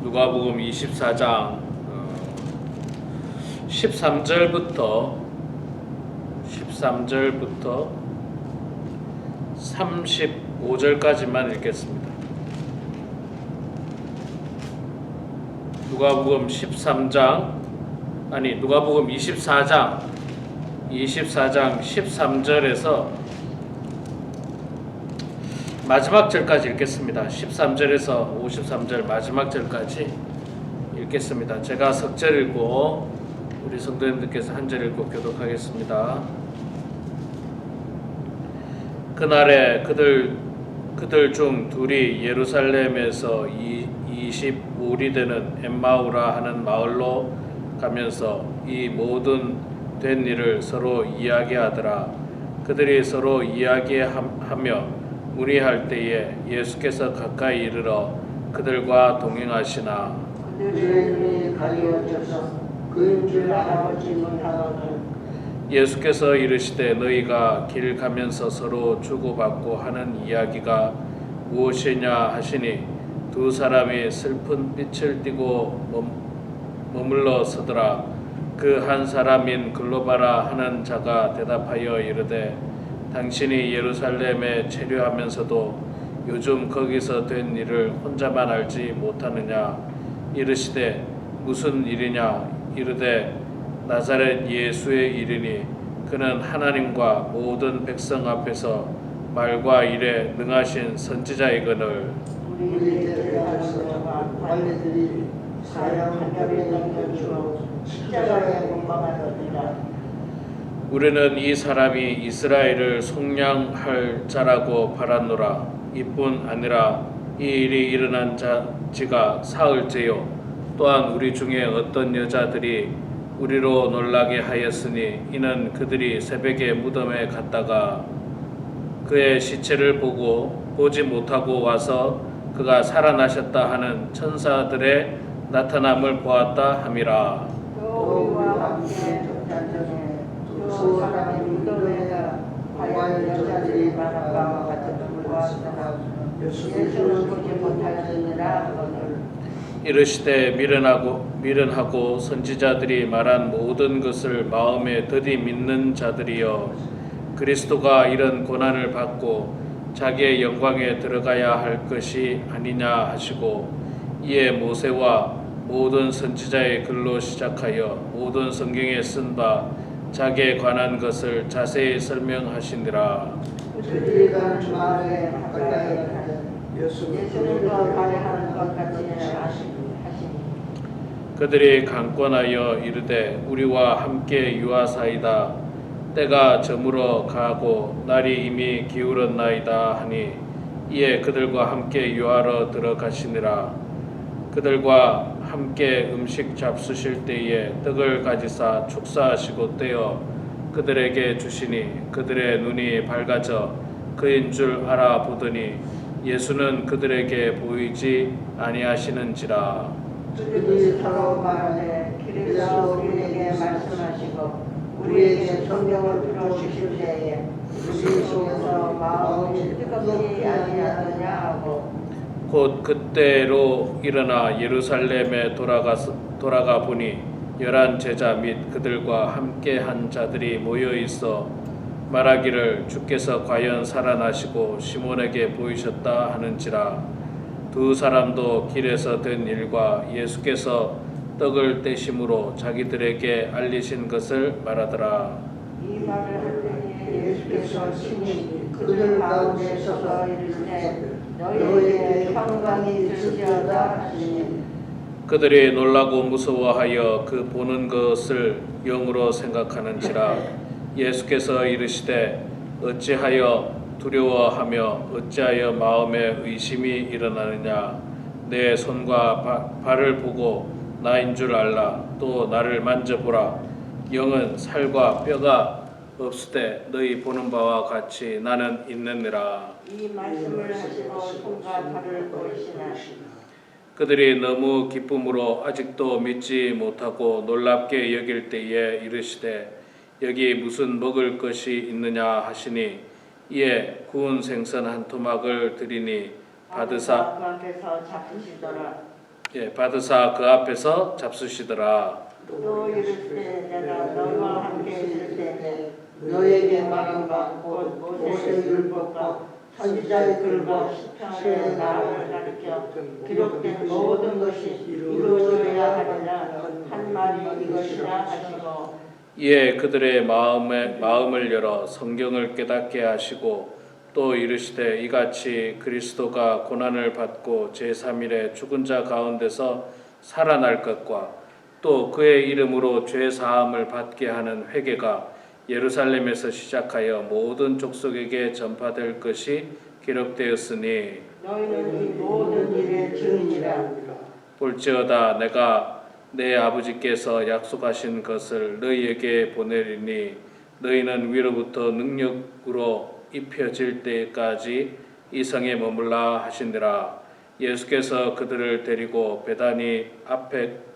누가복음 24장 13절부터 35절까지만 읽겠습니다. 누가복음 24장 13절에서 마지막 절까지 읽겠습니다. 13절에서 53절 마지막 절까지 읽겠습니다. 제가 석절 읽고 우리 성도님들께서 한 절 읽고 교독하겠습니다. 그날에 그들 중 둘이 예루살렘에서 25리 되는 엠마우라 하는 마을로 가면서 이 모든 된 일을 서로 이야기하더라. 그들이 서로 이야기하며 문의할 때에 예수께서 가까이 이르러 그들과 동행하시나 그들의 눈이 가리워져서 그인 줄 알아보지 못하거늘 예수께서 이르시되 너희가 길 가면서 서로 주고받고 하는 이야기가 무엇이냐 하시니 두 사람이 슬픈 빛을 띠고 머물러 서더라. 그 한 사람인 글로바라 하는 자가 대답하여 이르되 당신이 예루살렘에 체류하면서도 요즘 거기서 된 일을 혼자만 알지 못하느냐. 이르시되 무슨 일이냐. 이르되 나사렛 예수의 일이니 그는 하나님과 모든 백성 앞에서 말과 일에 능하신 선지자이거늘 우리에게 하소서 관리들이 사형 한 겹에 넘겨주어 십자가에 못 박았느니라. 우리는 이 사람이 이스라엘을 속량할 자라고 바랐노라. 이뿐 아니라 이 일이 일어난 지가 사흘째요. 또한 우리 중에 어떤 여자들이 우리로 놀라게 하였으니 이는 그들이 새벽에 무덤에 갔다가 그의 시체를 보지 못하고 와서 그가 살아나셨다 하는 천사들의 나타남을 보았다 함이라. 너희와 함께 전에 두 사람이 무덤에가 과연 여자들이 말한 바와 같은 불과하더라. 예수를 보지 못하였느니라 하거늘 이르시되 미련하고 선지자들이 말한 모든 것을 마음에 더디 믿는 자들이여 그리스도가 이런 고난을 받고 자기의 영광에 들어가야 할 것이 아니냐 하시고 이에 모세와 모든 선지자의 글로 시작하여 모든 성경에 쓴 바 자기에 관한 것을 자세히 설명하시니라. 그들이 가는 마을에 가까이 예수는 더 가려하는 것 같이 하시니 그들이 강권하여 이르되 우리와 함께 유하사이다. 때가 저물어 가고 날이 이미 기울었나이다 하니 이에 그들과 함께 유하러 들어가시니라. 그들과 함께 음식 잡수실 때에 떡을 가지사 축사하시고 떼어 그들에게 주시니 그들의 눈이 밝아져 그인 줄 알아보더니 예수는 그들에게 보이지 아니하시는지라. 그들이 서로 말하되 그리스도 우리에게 말씀하시고 우리에게 성경을 풀어주실 때에 우리 속에서 마음이 뜨겁지 아니하느냐 하고 곧 그때로 일어나 예루살렘에 돌아가 보니 11 제자 및 그들과 함께한 자들이 모여 있어 말하기를 주께서 과연 살아나시고 시몬에게 보이셨다 하는지라. 두 사람도 길에서 된 일과 예수께서 떡을 떼심으로 자기들에게 알리신 것을 말하더라. 이 말을 할 때에 예수께서 친히 그들 가운데 서서 이르시되 너희에게 평강이 있을지어다 하시니 그들이 놀라고 무서워하여 그 보는 것을 영으로 생각하는지라. 예수께서 이르시되 어찌하여 두려워하며 어찌하여 마음에 의심이 일어나느냐. 내 손과 발을 보고 나인 줄 알라. 또 나를 만져보라. 영은 살과 뼈가 없으되 너희 보는 바와 같이 나는 있느니라. 이 말씀을 하시고 손과 발을 보이시나 그들이 너무 기쁨으로 아직도 믿지 못하고 놀랍게 여길 때에 이르시되 여기 무슨 먹을 것이 있느냐 하시니 이에 구운 생선 한 토막을 드리니 받으사 앞에서 잡수시더라. 예, 받으사 그 앞에서 잡수시더라. 또 이르시되 내가 너희와 함께 있을 때에 너에게 말한 바 곧 모세의 율법과 선지자의 글과 시편의 나를 가르쳐 기록된 모든 것이 이루어져야 하리라 한 말이 이것이라 하시고 이에 그들의 마음을 열어 성경을 깨닫게 하시고 또 이르시되 이같이 그리스도가 고난을 받고 제3일에 죽은 자 가운데서 살아날 것과 또 그의 이름으로 죄 사함을 받게 하는 회개가 예루살렘에서 시작하여 모든 족속에게 전파될 것이 기록되었으니 너희는 이 모든 일의 증인이라. 볼지어다 내가 내 아버지께서 약속하신 것을 너희에게 보내리니 너희는 위로부터 능력으로 입혀질 때까지 이 성에 머물라 하시니라. 예수께서 그들을 데리고 베다니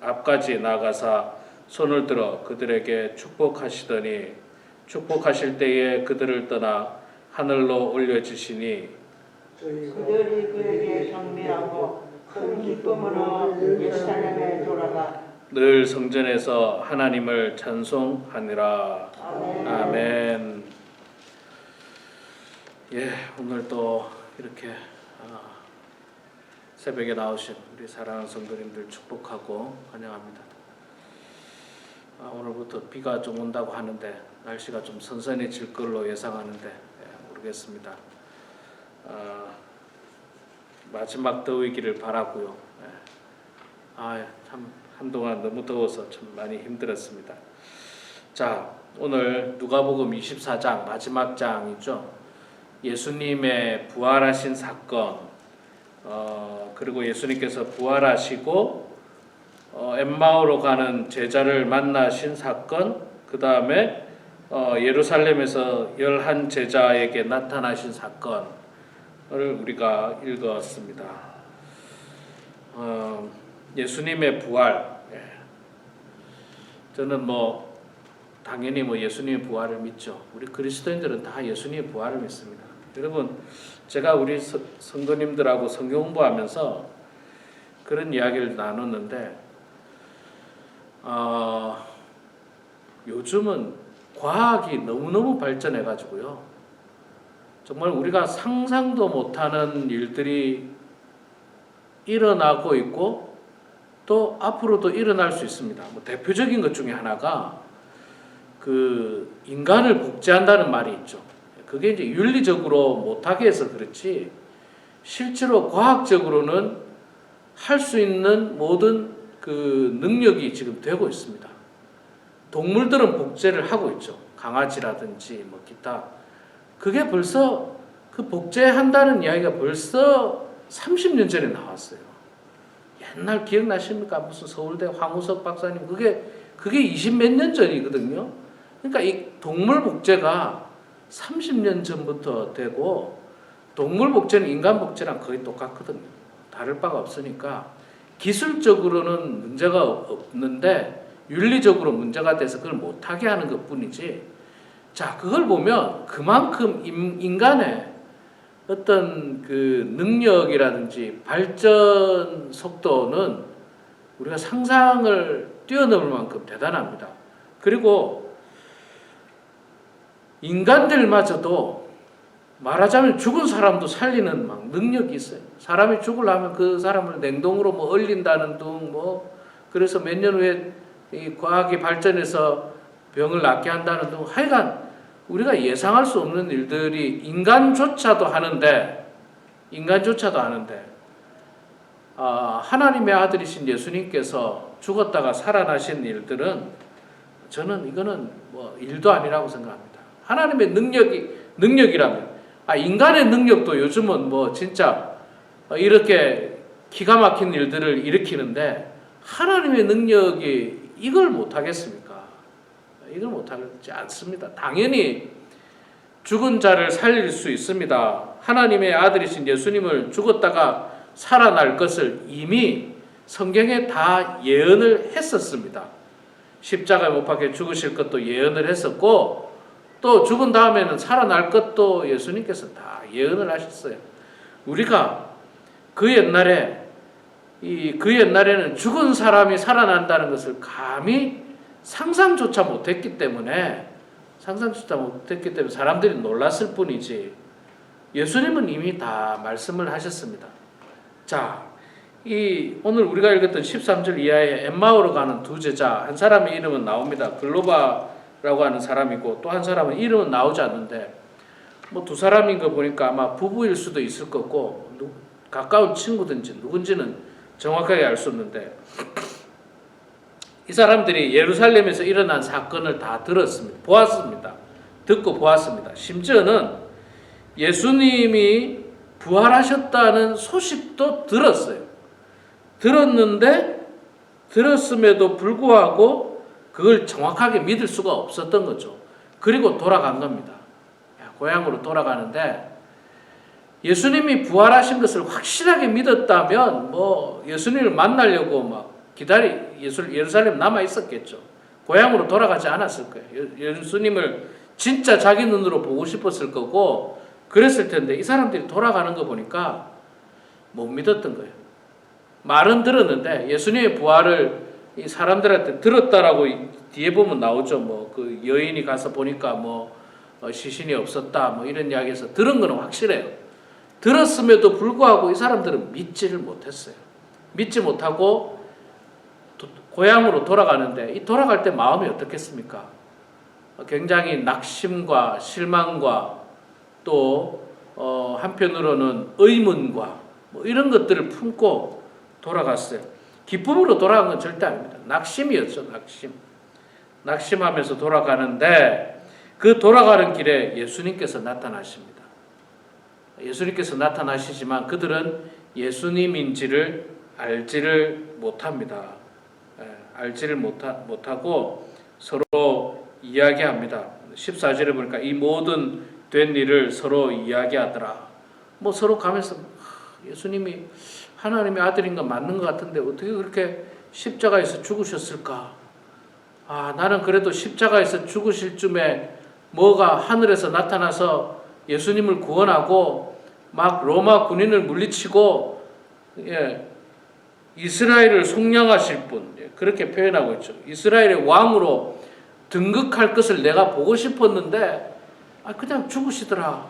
앞까지 나가사 손을 들어 그들에게 축복하시더니 축복하실 때에 그들을 떠나 하늘로 올려지시니 그들이 그에게 경배하고 큰 기쁨으로 예루살렘에 돌아가 늘 성전에서 하나님을 찬송하니라. 아멘. 아멘. 예, 오늘 또 이렇게 새벽에 나오신 우리 사랑하는 성도님들 축복하고 환영합니다. 오늘부터 비가 좀 온다고 하는데 날씨가 좀 선선해질 걸로 예상하는데 모르겠습니다. 마지막 더위기를 바라고요. 참 한동안 너무 더워서 참 많이 힘들었습니다. 자, 오늘 누가복음 24장 마지막 장이죠. 예수님의 부활하신 사건, 그리고 예수님께서 부활하시고 엠마오로 가는 제자를 만나신 사건, 그 다음에 예루살렘에서 11 제자에게 나타나신 사건을 우리가 읽었습니다. 예수님의 부활, 저는 당연히 예수님의 부활을 믿죠. 우리 그리스도인들은 다 예수님의 부활을 믿습니다. 여러분, 제가 우리 성도님들하고 성경 공부하면서 그런 이야기를 나눴는데 요즘은 과학이 너무너무 발전해가지고요. 정말 우리가 상상도 못하는 일들이 일어나고 있고 또 앞으로도 일어날 수 있습니다. 대표적인 것 중에 하나가 그 인간을 복제한다는 말이 있죠. 그게 이제 윤리적으로 못하게 해서 그렇지 실제로 과학적으로는 할 수 있는 모든 그 능력이 지금 되고 있습니다. 동물들은 복제를 하고 있죠. 강아지라든지 기타. 그게 벌써 그 복제한다는 이야기가 벌써 30년 전에 나왔어요. 옛날 기억나십니까? 무슨 서울대 황우석 박사님 그게 20몇 년 전이거든요. 그러니까 이 동물 복제가 30년 전부터 되고 동물 복제는 인간 복제랑 거의 똑같거든요. 다를 바가 없으니까 기술적으로는 문제가 없는데 윤리적으로 문제가 돼서 그걸 못하게 하는 것뿐이지. 자, 그걸 보면 그만큼 인간의 어떤 그 능력이라든지 발전 속도는 우리가 상상을 뛰어넘을 만큼 대단합니다. 그리고 인간들마저도 말하자면 죽은 사람도 살리는 능력이 있어요. 사람이 죽으려면 그 사람을 냉동으로 얼린다는 둥 그래서 몇 년 후에 이 과학이 발전해서 병을 낫게 한다는 둥 하여간 우리가 예상할 수 없는 일들이 인간조차도 하는데 하나님의 아들이신 예수님께서 죽었다가 살아나신 일들은 저는 이거는 일도 아니라고 생각합니다. 하나님의 능력이라면 인간의 능력도 요즘은 진짜 이렇게 기가 막힌 일들을 일으키는데 하나님의 능력이 이걸 못하겠습니까? 이걸 못하지 않습니다. 당연히 죽은 자를 살릴 수 있습니다. 하나님의 아들이신 예수님을 죽었다가 살아날 것을 이미 성경에 다 예언을 했었습니다. 십자가에 못 박혀 죽으실 것도 예언을 했었고 또 죽은 다음에는 살아날 것도 예수님께서 다 예언을 하셨어요. 우리가 그 옛날에 그 옛날에는 죽은 사람이 살아난다는 것을 감히 상상조차 못했기 때문에 사람들이 놀랐을 뿐이지 예수님은 이미 다 말씀을 하셨습니다. 자, 오늘 우리가 읽었던 13절 이하에 엠마오로 가는 두 제자, 한 사람의 이름은 나옵니다. 글로바라고 하는 사람이고 또 한 사람은 이름은 나오지 않는데 뭐 두 사람인 거 보니까 아마 부부일 수도 있을 거고 가까운 친구든지 누군지는 정확하게 알 수 없는데 이 사람들이 예루살렘에서 일어난 사건을 다 보았습니다. 듣고 보았습니다. 심지어는 예수님이 부활하셨다는 소식도 들었어요. 들었음에도 불구하고 그걸 정확하게 믿을 수가 없었던 거죠. 그리고 돌아간 겁니다. 고향으로 돌아가는데 예수님이 부활하신 것을 확실하게 믿었다면 뭐 예수님을 만나려고 막 예루살렘 남아 있었겠죠. 고향으로 돌아가지 않았을 거예요. 예수님을 진짜 자기 눈으로 보고 싶었을 거고 그랬을 텐데 이 사람들이 돌아가는 거 보니까 못 믿었던 거예요. 말은 들었는데 예수님의 부활을 이 사람들한테 들었다라고 뒤에 보면 나오죠. 뭐 그 여인이 가서 보니까 시신이 없었다 뭐 이런 이야기에서 들은 거는 확실해요. 들었음에도 불구하고 이 사람들은 믿지를 못했어요. 믿지 못하고 고향으로 돌아가는데 이 돌아갈 때 마음이 어떻겠습니까? 굉장히 낙심과 실망과 또 한편으로는 의문과 뭐 이런 것들을 품고 돌아갔어요. 기쁨으로 돌아간 건 절대 아닙니다. 낙심이었죠. 낙심하면서 돌아가는데 그 돌아가는 길에 예수님께서 나타나십니다. 예수님께서 나타나시지만 그들은 예수님인지를 알지를 못합니다. 알지를 못하고 서로 이야기합니다. 14절에 보니까 이 모든 된 일을 서로 이야기하더라. 뭐 서로 가면서 예수님이 하나님의 아들인 건 맞는 것 같은데 어떻게 그렇게 십자가에서 죽으셨을까? 나는 그래도 십자가에서 죽으실 쯤에 뭐가 하늘에서 나타나서 예수님을 구원하고 막 로마 군인을 물리치고 이스라엘을 속량하실 분, 그렇게 표현하고 있죠. 이스라엘의 왕으로 등극할 것을 내가 보고 싶었는데 그냥 죽으시더라.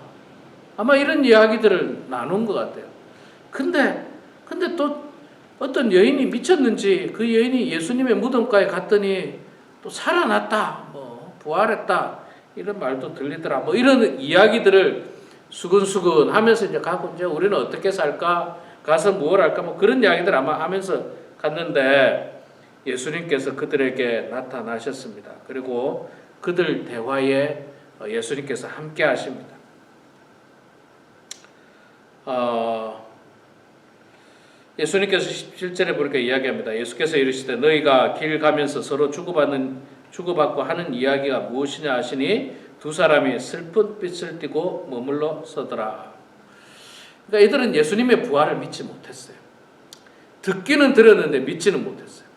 아마 이런 이야기들을 나눈 것 같아요. 근데 또 어떤 여인이 미쳤는지 그 여인이 예수님의 무덤가에 갔더니 또 살아났다, 부활했다 이런 말도 들리더라. 이런 이야기들을 수근수근 하면서 이제 가고 이제 우리는 어떻게 살까? 가서 무엇 할까? 그런 이야기들 아마 하면서 갔는데 예수님께서 그들에게 나타나셨습니다. 그리고 그들 대화에 예수님께서 함께 하십니다. 예수님께서 17절에 보니까 이야기합니다. 예수께서 이르시되 너희가 길 가면서 서로 주고받고 하는 이야기가 무엇이냐 하시니 두 사람이 슬픈 빛을 띠고 머물러 서더라. 그러니까 이들은 예수님의 부활을 믿지 못했어요. 듣기는 들었는데 믿지는 못했어요.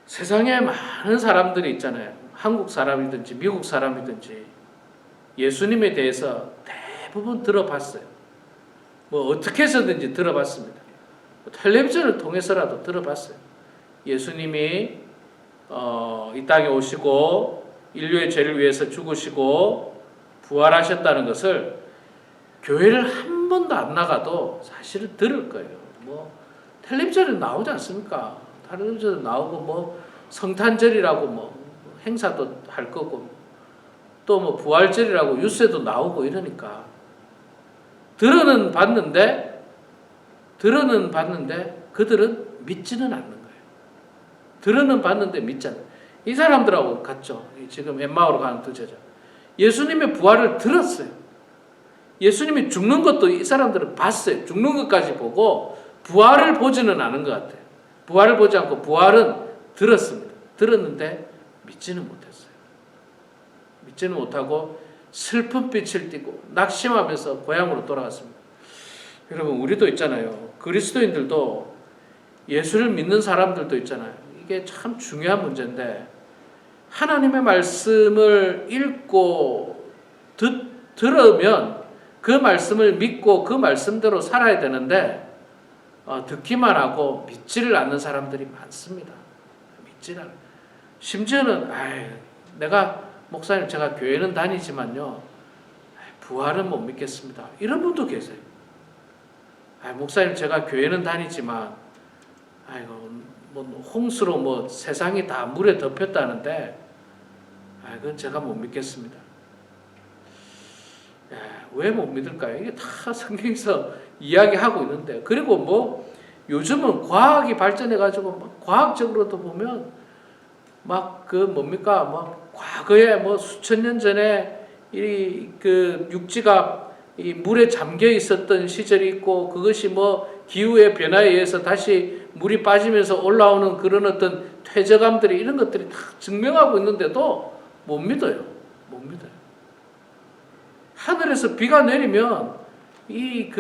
세상에 많은 사람들이 있잖아요. 한국 사람이든지 미국 사람이든지 예수님에 대해서 대부분 들어봤어요. 어떻게 해서든지 들어봤습니다. 텔레비전을 통해서라도 들어봤어요. 예수님이 이 땅에 오시고 인류의 죄를 위해서 죽으시고 부활하셨다는 것을 교회를 한 번도 안 나가도 사실은 들을 거예요. 텔레비전에 나오지 않습니까? 텔레비전에 나오고 성탄절이라고 행사도 할 거고 또 부활절이라고 뉴스에도 나오고 이러니까 들어는 봤는데 그들은 믿지는 않는 거예요. 들어는 봤는데 믿지 않는. 이 사람들하고 같죠. 지금 엠마오로 가는 두 제자. 예수님의 부활을 들었어요. 예수님이 죽는 것도 이 사람들은 봤어요. 죽는 것까지 보고 부활을 보지는 않은 것 같아요. 부활을 보지 않고 부활은 들었습니다. 들었는데 믿지는 못했어요. 믿지는 못하고 슬픈 빛을 띠고 낙심하면서 고향으로 돌아갔습니다. 여러분 우리도 있잖아요. 그리스도인들도 예수를 믿는 사람들도 있잖아요. 이게 참 중요한 문제인데 하나님의 말씀을 읽고 들으면 그 말씀을 믿고 그 말씀대로 살아야 되는데 듣기만 하고 믿지를 않는 사람들이 많습니다. 믿지를 않아요. 심지어는 내가 목사님 제가 교회는 다니지만요 부활은 못 믿겠습니다. 이런 분도 계세요. 목사님 제가 교회는 다니지만 뭐 홍수로 뭐 세상이 다 물에 덮였다는데 그건 제가 못 믿겠습니다. 왜 못 믿을까요? 이게 다 성경에서 이야기하고 있는데, 그리고 뭐 요즘은 과학이 발전해가지고 막 과학적으로도 보면 막 과거에 뭐 수천 년 전에 그 육지가 이 물에 잠겨 있었던 시절이 있고, 그것이 뭐 기후의 변화에 의해서 다시 물이 빠지면서 올라오는 그런 어떤 퇴적감들이, 이런 것들이 다 증명하고 있는데도 못 믿어요. 못 믿어요. 하늘에서 비가 내리면 이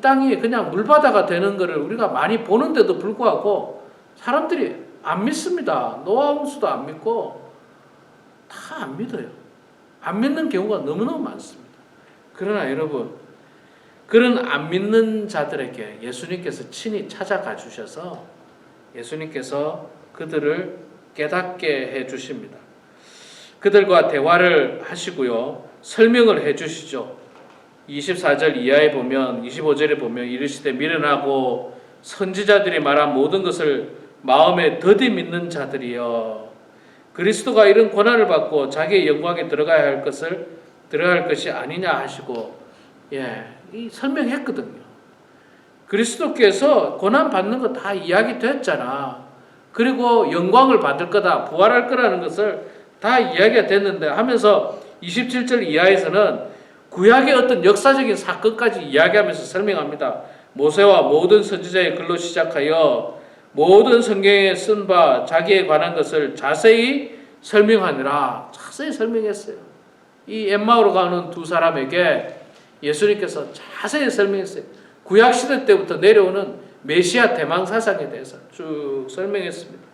땅이 그냥 물바다가 되는 것을 우리가 많이 보는데도 불구하고 사람들이 안 믿습니다. 노아 홍수도 안 믿고 다 안 믿어요. 안 믿는 경우가 너무너무 많습니다. 그러나 여러분, 그런 안 믿는 자들에게 예수님께서 친히 찾아가 주셔서 예수님께서 그들을 깨닫게 해 주십니다. 그들과 대화를 하시고요, 설명을 해 주시죠. 24절 이하에 보면, 25절에 보면 이르시되 미련하고 선지자들이 말한 모든 것을 마음에 더디 믿는 자들이여, 그리스도가 이런 고난을 받고 자기의 영광에 들어갈 것이 아니냐 하시고, 이 설명했거든요. 그리스도께서 고난 받는 거 다 이야기됐잖아. 그리고 영광을 받을 거다, 부활할 거라는 것을 다 이야기가 됐는데 하면서 27절 이하에서는 구약의 어떤 역사적인 사건까지 이야기하면서 설명합니다. 모세와 모든 선지자의 글로 시작하여 모든 성경에 쓴 바 자기에 관한 것을 자세히 설명하느라, 자세히 설명했어요. 이 엠마오로 가는 두 사람에게 예수님께서 자세히 설명했어요. 구약시대 때부터 내려오는 메시아 대망 사상에 대해서 쭉 설명했습니다.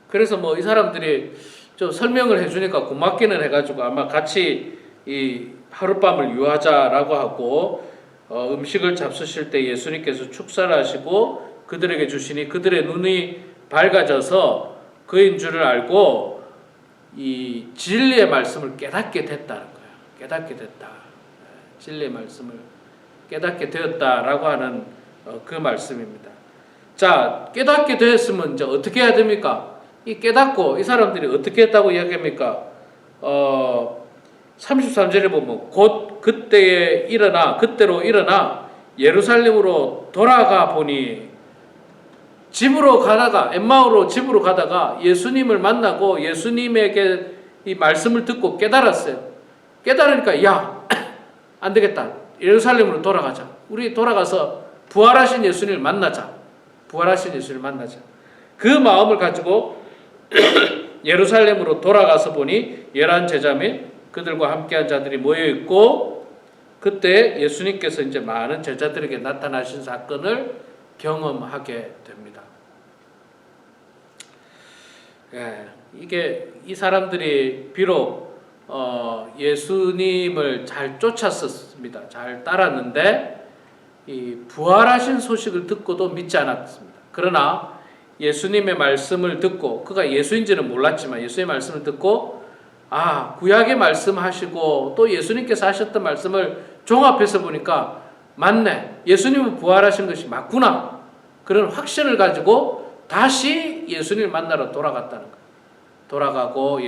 그래서 뭐 이 사람들이 좀 설명을 해주니까 고맙기는 해가지고 아마 같이 이 하룻밤을 유하자라고 하고, 음식을 잡수실 때 예수님께서 축사를 하시고 그들에게 주시니 그들의 눈이 밝아져서 그인 줄을 알고 이 진리의 말씀을 깨닫게 됐다는 거예요. 깨닫게 됐다. 진리의 말씀을 깨닫게 되었다라고 하는 그 말씀입니다. 자, 깨닫게 되었으면 이제 어떻게 해야 됩니까? 이 깨닫고 이 사람들이 어떻게 했다고 이야기합니까? 33절에 보면 곧 그때로 일어나 예루살렘으로 돌아가 보니, 엠마오로 집으로 가다가 예수님을 만나고 예수님에게 이 말씀을 듣고 깨달았어요. 깨달으니까 안 되겠다. 예루살렘으로 돌아가자. 우리 돌아가서 부활하신 예수님을 만나자. 그 마음을 가지고 예루살렘으로 돌아가서 보니 11 제자 및 그들과 함께한 자들이 모여 있고, 그때 예수님께서 이제 많은 제자들에게 나타나신 사건을 경험하게 됩니다. 이 사람들이 비록 예수님을 잘 쫓았었습니다. 잘 따랐는데 이 부활하신 소식을 듣고도 믿지 않았습니다. 그러나 예수님의 말씀을 듣고, 그가 예수인지는 몰랐지만 예수님의 말씀을 듣고 구약의 말씀하시고 또 예수님께서 하셨던 말씀을 종합해서 보니까 맞네, 예수님은 부활하신 것이 맞구나, 그런 확신을 가지고 다시 예수님을 만나러 돌아갔다는 거예요. 돌아가고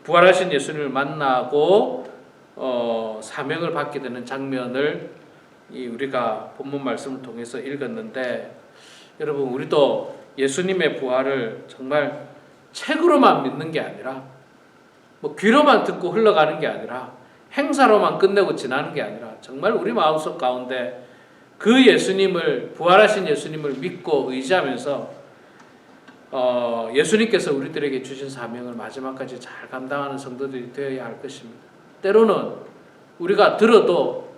부활하신 예수님을 만나고 사명을 받게 되는 장면을 우리가 본문 말씀을 통해서 읽었는데, 여러분, 우리도 예수님의 부활을 정말 책으로만 믿는 게 아니라, 뭐 귀로만 듣고 흘러가는 게 아니라, 행사로만 끝내고 지나는 게 아니라, 정말 우리 마음속 가운데 그 부활하신 예수님을 믿고 의지하면서 예수님께서 우리들에게 주신 사명을 마지막까지 잘 감당하는 성도들이 되어야 할 것입니다. 때로는 우리가 들어도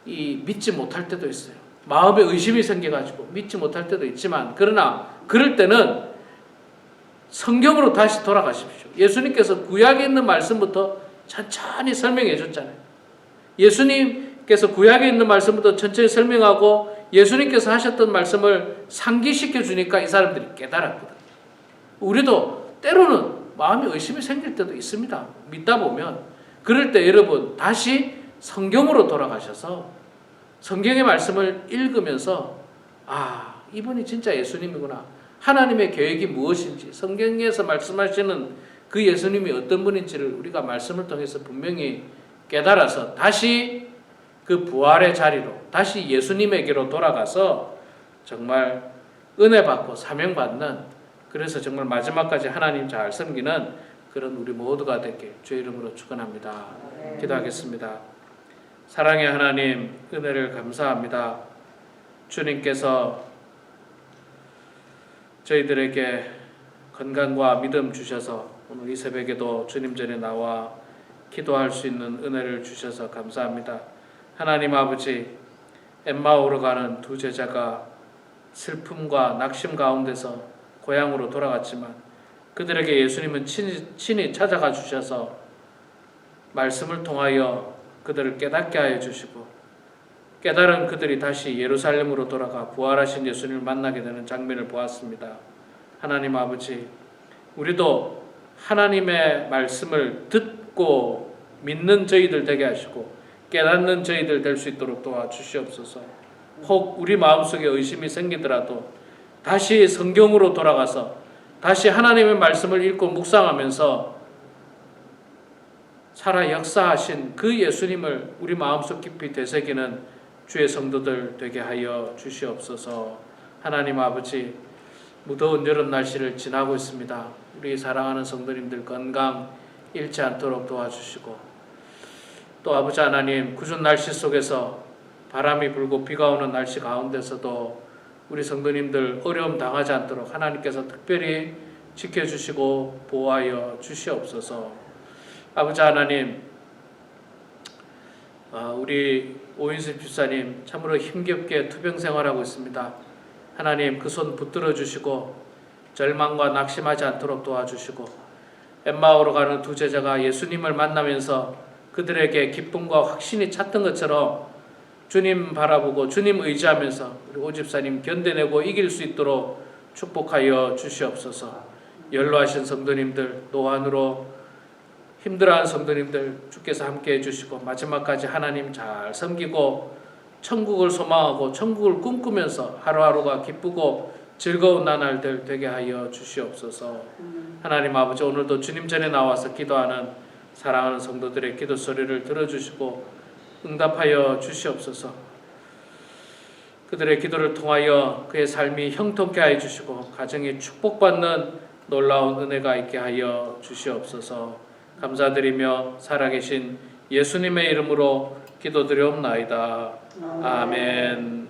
믿지 못할 때도 있어요. 마음에 의심이 생겨가지고 믿지 못할 때도 있지만, 그러나 그럴 때는 성경으로 다시 돌아가십시오. 예수님께서 구약에 있는 말씀부터 천천히 설명해 줬잖아요. 예수님 예수님께서 구약에 있는 말씀부터 천천히 설명하고 예수님께서 하셨던 말씀을 상기시켜 주니까 이 사람들이 깨달았거든. 우리도 때로는 마음이 의심이 생길 때도 있습니다. 믿다 보면. 그럴 때 여러분 다시 성경으로 돌아가셔서 성경의 말씀을 읽으면서 아, 이분이 진짜 예수님이구나. 하나님의 계획이 무엇인지, 성경에서 말씀하시는 그 예수님이 어떤 분인지를 우리가 말씀을 통해서 분명히 깨달아서 다시 그 부활의 자리로, 다시 예수님에게로 돌아가서 정말 은혜 받고 사명 받는, 그래서 정말 마지막까지 하나님 잘 섬기는 그런 우리 모두가 되길 주의 이름으로 축원합니다. 기도하겠습니다. 사랑의 하나님, 은혜를 감사합니다. 주님께서 저희들에게 건강과 믿음 주셔서 오늘 이 새벽에도 주님 전에 나와 기도할 수 있는 은혜를 주셔서 감사합니다. 하나님 아버지, 엠마오로 가는 두 제자가 슬픔과 낙심 가운데서 고향으로 돌아갔지만 그들에게 예수님은 친히 찾아가 주셔서 말씀을 통하여 그들을 깨닫게 하여 주시고 깨달은 그들이 다시 예루살렘으로 돌아가 부활하신 예수님을 만나게 되는 장면을 보았습니다. 하나님 아버지, 우리도 하나님의 말씀을 듣고 믿는 저희들 되게 하시고 깨닫는 저희들 될 수 있도록 도와주시옵소서. 혹 우리 마음속에 의심이 생기더라도 다시 성경으로 돌아가서 다시 하나님의 말씀을 읽고 묵상하면서 살아 역사하신 그 예수님을 우리 마음속 깊이 되새기는 주의 성도들 되게 하여 주시옵소서. 하나님 아버지, 무더운 여름 날씨를 지나고 있습니다. 우리 사랑하는 성도님들 건강 잃지 않도록 도와주시고 또 아버지 하나님, 궂은 날씨 속에서 바람이 불고 비가 오는 날씨 가운데서도 우리 성도님들 어려움 당하지 않도록 하나님께서 특별히 지켜주시고 보호하여 주시옵소서. 아버지 하나님, 우리 오인수 집사님 참으로 힘겹게 투병 생활하고 있습니다. 하나님, 그 손 붙들어 주시고 절망과 낙심하지 않도록 도와주시고 엠마오로 가는 두 제자가 예수님을 만나면서 그들에게 기쁨과 확신이 찼던 것처럼 주님 바라보고 주님 의지하면서 우리 오 집사님 견뎌내고 이길 수 있도록 축복하여 주시옵소서. 연로하신 성도님들, 노안으로 힘들어하는 성도님들 주께서 함께 해주시고 마지막까지 하나님 잘 섬기고 천국을 소망하고 천국을 꿈꾸면서 하루하루가 기쁘고 즐거운 나날들 되게 하여 주시옵소서. 하나님 아버지, 오늘도 주님 전에 나와서 기도하는 사랑하는 성도들의 기도 소리를 들어주시고 응답하여 주시옵소서. 그들의 기도를 통하여 그의 삶이 형통케 하여 주시고 가정이 축복받는 놀라운 은혜가 있게 하여 주시옵소서. 감사드리며 살아계신 예수님의 이름으로 기도드리옵나이다. 아멘.